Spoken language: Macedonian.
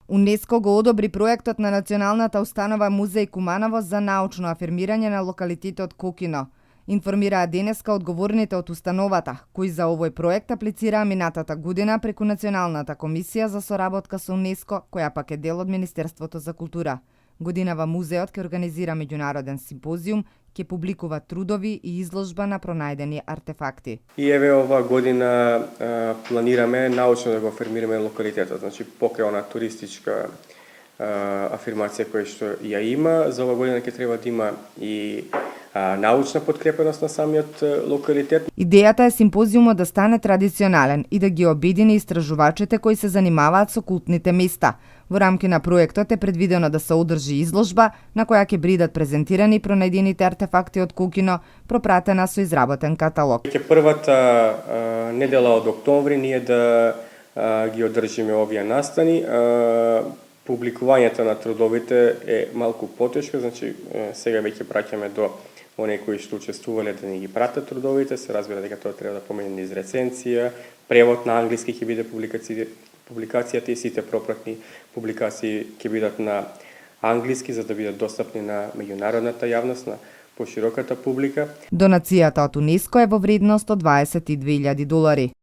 УНЕСКО го одобри проектот на Националната установа Музеј Куманово за научно афирмирање на локалитетот Кокино. Информираа денеска одговорните од установата, кои за овој проект аплицираа минатата година преку Националната комисија за соработка со УНЕСКО, која пак е дел од Министерството за култура. Годинава музеот ќе организира меѓународен симпозиум, ќе публикува трудови и изложба на пронајдени артефакти. И еве ова година планираме научно да го афирмираме локалитетот, значи покрај она туристичка афирмација која што ја има, за ова година ќе треба да има и научна подкрепеност на самиот локалитет. Идејата е симпозиумот да стане традиционален и да ги обедини истражувачите кои се занимаваат со култните места. Во рамки на проектот е предвидено да се одржи изложба на која ќе бидат презентирани пронајдените артефакти од Кокино, пропратена со изработен каталог. Ќе првата недела од октомври ние да ги одржиме овие настани. Публикувањето на трудовите е малку потешко, значи сега веќе праќаме до оние кои што учествувале да ни ги пратат трудовите, се разбира дека тоа треба да помине низ рецензија, превод на англиски ќе биде публикацијата и сите пропратни публикации ќе бидат на англиски за да бидат достапни на меѓународната јавност, на пошироката публика. Донацијата од УНЕСКО е во вредност од $22,000.